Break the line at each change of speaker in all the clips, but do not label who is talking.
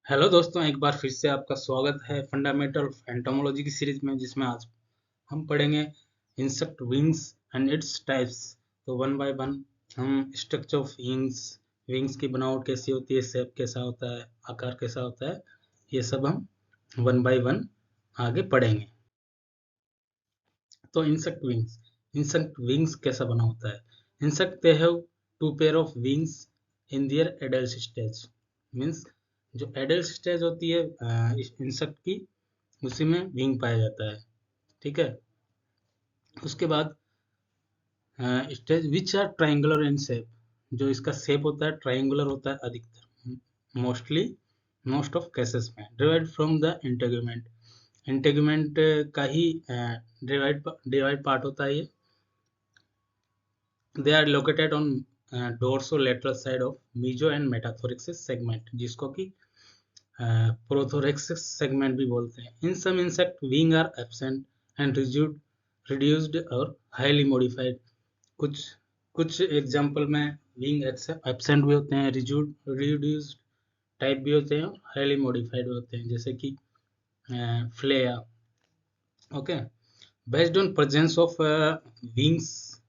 Hello दोस्तों, एक बार फिर से आपका स्वागत है फंडामेंटल ऑफ एंटोमोलॉजी की सीरीज में, जिसमें आज हम पढ़ेंगे insect wings and its types. तो वन बाय वन हम स्ट्रक्चर ऑफ विंग्स, विंग्स की बनावट कैसी होती है, शेप कैसा होता है, आकार कैसा होता है, ये सब हम वन बाय वन आगे पढ़ेंगे। तो इंसेक्ट विंग्स कैसा बना होता है? Insect they have two pair of wings in their adult stage. Means जो एडल्ट स्टेज होती है इंसेक्ट की, उसी में विंग पाया जाता है। ठीक है। उसके बाद stage which are triangular in shape, जो इसका शेप होता है ट्राइंगुलर होता है अधिकतर, मोस्टली मोस्ट ऑफ केसेस में derive from the integument. Integument का ही डिराइव पार्ट होता है ये। They are located on dorsolateral side of meso and metathoracic segment, जिसको कि प्रोथोरेक्सिस सेगमेंट भी बोलते हैं। In some insect wing are absent and reduced or highly modified. कुछ कुछ एग्जांपल में विंग एब्सेंट भी होते हैं, रिड्यूस्ड टाइप भी होते हैं और हाईली मॉडिफाइड होते हैं, जैसे कि flea. Okay. Based on presence of wings,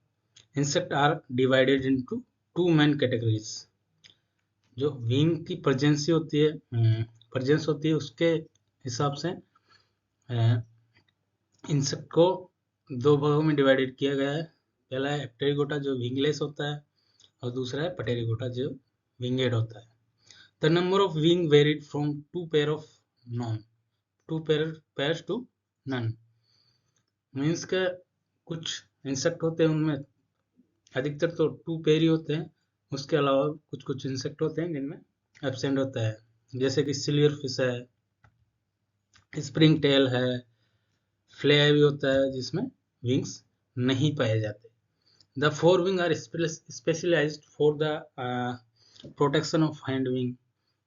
insect are divided into two main categories। जो विंग की प्रेजेंस होती है उसके हिसाब से इंसेक्ट को दो भागों में डिवाइडेड किया गया है। पहला है टेरिगोटा, जो विंगलेस होता है, और दूसरा है पटेरिगोटा, जो विंगेड होता है। The number of wing varied from two pairs to none. Means के कुछ इंसेक्ट होते हैं, उनमें अधिकतर तो टू पेयर ही होते हैं। उसके अलावा कुछ कुछ इंसेक्ट होते हैं जिनमें एब्सेंट होता है, जैसे कि सिल्वर फिश है, स्प्रिंग टेल है, फ्लेयर भी होता है जिसमें विंग्स नहीं पाए जाते। The fore wing are specialised for the protection of hind wing.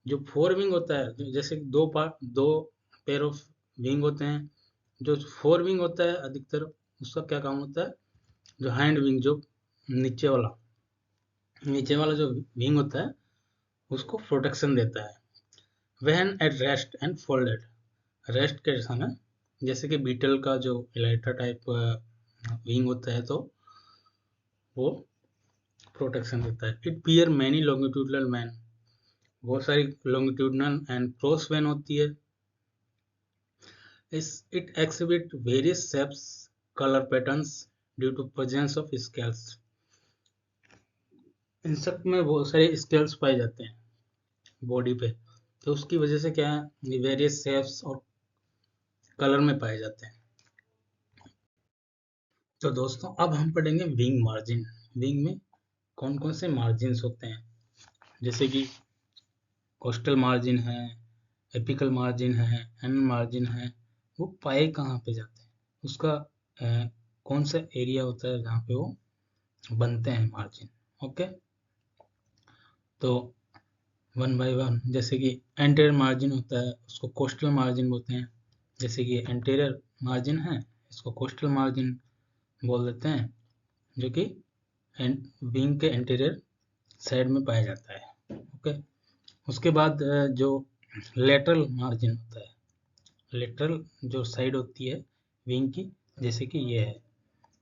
जो फोर विंग होता है, जैसे दो पेयर ऑफ विंग होते हैं, जो फोर विंग होता है अधिकतर उसका क्या काम होता है, जो हैंड विंग, जो नीचे वाला जो विंग होता है उसको प्रोटेक्शन देता है। When at rest and folded, rest के समय, जैसे कि बीटल का जो इलाइट्रा टाइप विंग होता है, तो वो प्रोटेक्शन देता है। It bear many longitudinal vein, बहुत सारी लॉन्गिट्यूडनल एंड क्रॉस वेन होती है। It exhibit various shapes, colour patterns due to presence of scales. Insect में बहुत सारे स्केल्स पाए जाते हैं बॉडी पे, तो उसकी वजह से क्या है, वेरियस शेप्स और कलर में पाए जाते हैं। तो दोस्तों अब हम पढ़ेंगे विंग मार्जिन। विंग में कौन कौन से मार्जिन होते हैं, जैसे कि कोस्टल मार्जिन है, एपिकल मार्जिन है, एनल मार्जिन है। वो पाए कहाँ पे जाते हैं, उसका कौन सा एरिया होता है जहाँ पे वो बनते हैं मार्जिन। ओके। तो वन बाय वन, जैसे कि एंटीरियर मार्जिन होता है, उसको कोस्टल मार्जिन बोलते हैं। जैसे कि एंटीरियर मार्जिन है, इसको कोस्टल मार्जिन बोल देते हैं, जो कि विंग के एंटीरियर साइड में पाया जाता है। ओके। उसके बाद जो लेटरल मार्जिन होता है, लेटरल जो साइड होती है विंग की, जैसे कि ये है,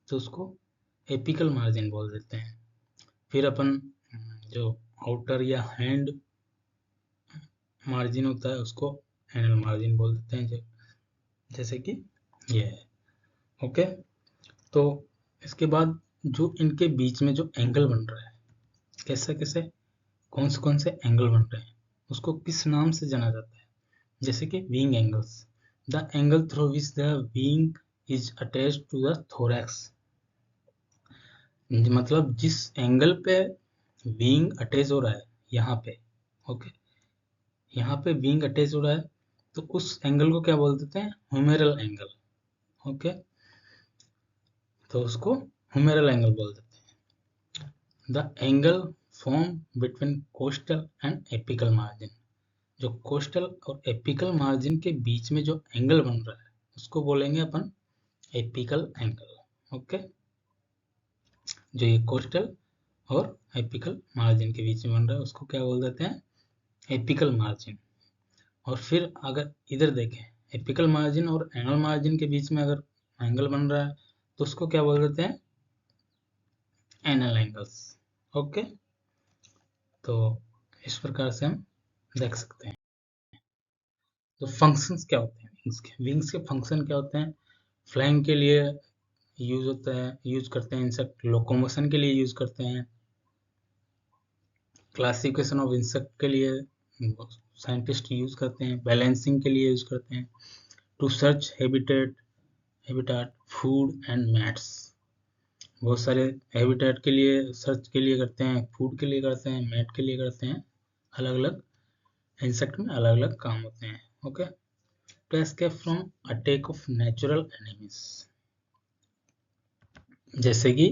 तो उसको एपिकल मार्जिन बोल देते हैं। फिर अपन जो आउटर या हैंड मार्जिन होता है उसको एनल मार्जिन बोल देते हैं, जैसे कि ये है। ओके। तो इसके बाद जो इनके बीच में जो एंगल बन रहा है, कैसे कैसे कौन से एंगल बन रहे हैं, उसको किस नाम से जाना जाता है, जैसे कि wing angles. The angle through which the wing is attached to the thorax. मतलब जिस एंगल पे विंग अटैच हो रहा है यहाँ पे, ओके, यहाँ पे विंग अटैच हो रहा है, तो उस एंगल को क्या बोल देते हैं, ह्यूमेरल एंगल। ओके। तो उसको ह्यूमेरल एंगल बोल देते हैं। The angle form between coastal and apical margin. जो कोस्टल और एपिकल मार्जिन के बीच में जो एंगल बन रहा है उसको बोलेंगे अपन एपिकल एंगल। ओके। जो ये कोस्टल और एपिकल मार्जिन के बीच में बन रहा है उसको क्या बोल देते हैं, एपिकल मार्जिन। और फिर अगर इधर देखें एपिकल मार्जिन और एंगल मार्जिन के बीच में अगर एंगल बन रहा है तो उसको क्या बोल देते हैं, एनल एंगल्स। ओके, तो इस प्रकार से हम देख सकते हैं। तो फंक्शंस क्या होते हैं विंग्स के फंक्शन क्या होते हैं, फ्लाइंग के लिए यूज होता है, यूज करते हैं इंसेक्ट, लोकोमोशन के लिए यूज करते हैं, क्लासिफिकेशन ऑफ इंसेक्ट के लिए साइंटिस्ट यूज करते हैं, बैलेंसिंग के लिए यूज करते हैं, to search habitat food and mates, बहुत सारे हैबिटेट के लिए सर्च के लिए करते हैं, फूड के लिए करते हैं, मैट के लिए करते हैं, अलग अलग इंसेक्ट में अलग अलग काम होते हैं। Okay, to escape from attack of natural enemies, जैसे कि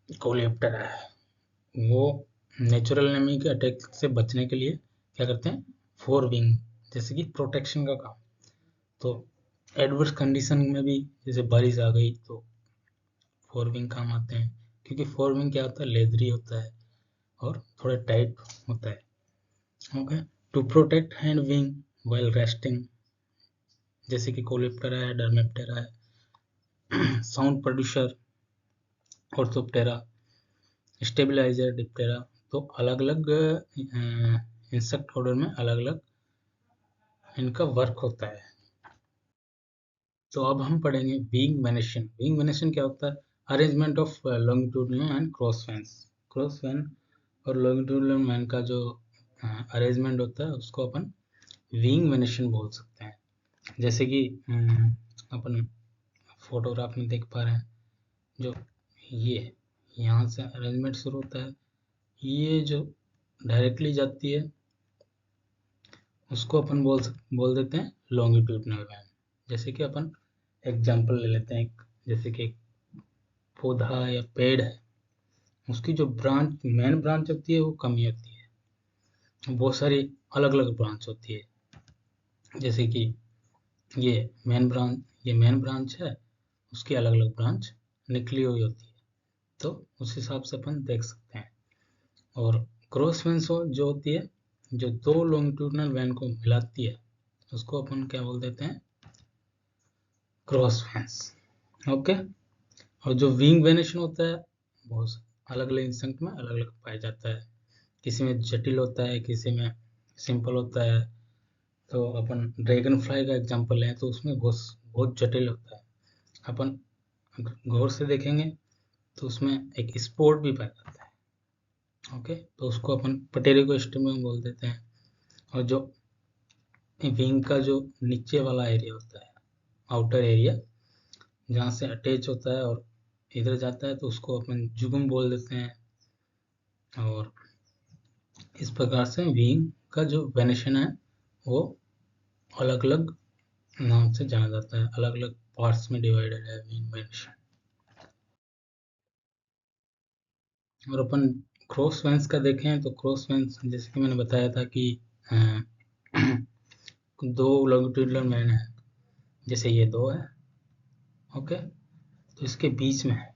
कोलियोप्टेरा है, वो नेचुरल एनिमी के अटैक से बचने के लिए क्या करते हैं, फोर विंग, जैसे कि प्रोटेक्शन का काम। तो एडवर्स कंडीशन में भी जैसे बारिश आ गई तो फोर विंग काम आते हैं, क्योंकि फोर विंग क्या होता है, लेदरी होता है और थोड़ा टाइट होता है। Okay, to protect hind wing while resting, जैसे कि कोलिप्टेरा है, डर्मेप्टेरा है, sound producer Orthoptera, stabiliser Diptera. तो अलग अलग इंसेक्ट ऑर्डर में अलग अलग इनका वर्क होता है। तो अब हम पढ़ेंगे विंग वेनेशन। विंग वेनेशन क्या होता है, arrangement of longitudinal and cross fans. Cross fan और लॉन्गिट्यूडिनल मैन का जो अरेंजमेंट होता है उसको अपन विंग वेनेशन बोल सकते हैं। जैसे कि अपन फोटोग्राफ में देख पा रहे हैं, जो ये यहाँ से अरेंजमेंट शुरू होता है, ये जो डायरेक्टली जाती है उसको अपन बोल देते हैं लॉन्गिट्यूडिनल वैन। जैसे कि अपन एग्जांपल ले लेते हैं, जैसे कि एक पौधा या पेड़ है, उसकी जो ब्रांच मेन ब्रांच होती है वो कम ही होती है, बहुत सारी अलग अलग ब्रांच होती है। जैसे कि ये मेन ब्रांच है, उसकी अलग अलग ब्रांच निकली हुई होती है, तो उस हिसाब से अपन देख सकते हैं। और क्रॉस वेन जो होती है, जो दो लॉन्गिट्यूडिनल वेन को मिलाती है, उसको अपन क्या बोल देते हैं, क्रॉस वेन्स। ओके, और जो विंग वेनेशन होता है बहुत अलग अलग इंसेक्ट में अलग अलग पाया जाता है, किसी में जटिल होता है, किसी में सिंपल होता है। तो अपन ड्रैगन फ्लाई का एग्जांपल लें तो उसमें बहुत जटिल होता है, अपन गौर से देखेंगे तो उसमें एक स्पोर्ट भी पाया जाता है। ओके, तो उसको अपन पटेरिको स्टिग्मा बोल देते हैं। और जो विंग का जो नीचे वाला एरिया होता है, आउटर एरिया, जहाँ से अटैच होता है और इधर जाता है, तो उसको अपन जुगम बोल देते हैं। और इस प्रकार से विंग का जो वेनेशन है वो अलग अलग नाम से जाना जाता है, अलग अलग पार्ट्स में डिवाइडेड है विंग वेनेशन। और अपन क्रॉस वेंस का देखें तो क्रॉस वेंस जैसे कि मैंने बताया था कि दो लॉन्गिट्यूडिनल मैन है, जैसे ये दो है। ओके, तो इसके बीच में है,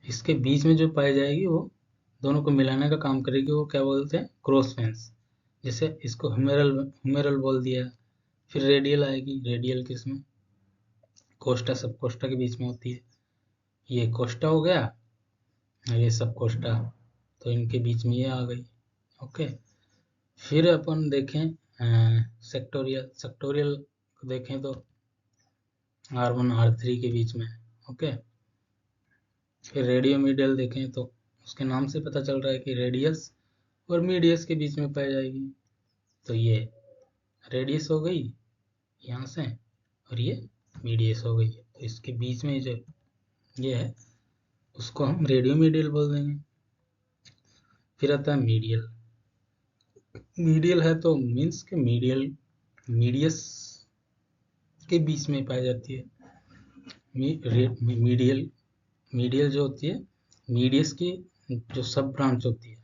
इसके बीच में जो पाई जाएगी वो दोनों को मिलाने का काम करेगी, वो क्या बोलते हैं, क्रॉस वेंस। जैसे इसको ह्यूमेरल बोल दिया, फिर रेडियल आएगी, रेडियल किसमें, कोस्टा सब कोस्टा के बीच में होती है, ये कोस्टा हो गया और ये सब कोस्टा, तो इनके बीच में ये आ गई। ओके, फिर अपन देखें सेक्टोरियल, सेक्टोरियल को देखें तो R1 R3 के बीच में। ओके, फिर रेडियो मीडियल देखें तो उसके नाम से पता चल रहा है कि रेडियस और मीडियस के बीच में पाई जाएगी, तो ये रेडियस हो गई यहाँ से और ये मीडियस हो गई, तो इसके बीच में जो ये है उसको हम रेडियो मीडियल बोल देंगे। फिर आता है मीडियल। मीडियल है तो मीन्स के मीडियस के बीच में पाई जाती है। मीडियल मीडियल जो होती है, मीडियस की जो सब ब्रांच होती है,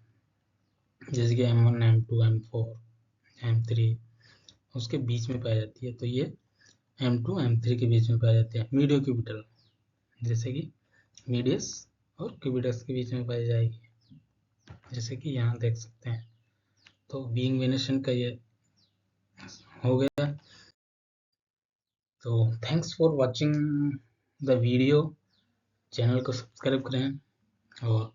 जैसे कि M1 M2 M4 M3, उसके बीच में पाई जाती है, तो ये M2 M3 के बीच में पाई जाती है। मीडियो क्यूबिटल, जैसे कि मीडियस और क्यूबिटस के बीच में पाई जाएगी, जैसे कि यहाँ देख सकते हैं। तो बीइंग वेनेशन का ये हो गया। तो thanks for watching the video. Channel को सब्सक्राइब करें और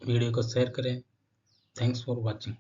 वीडियो को शेयर करें। Thanks for watching.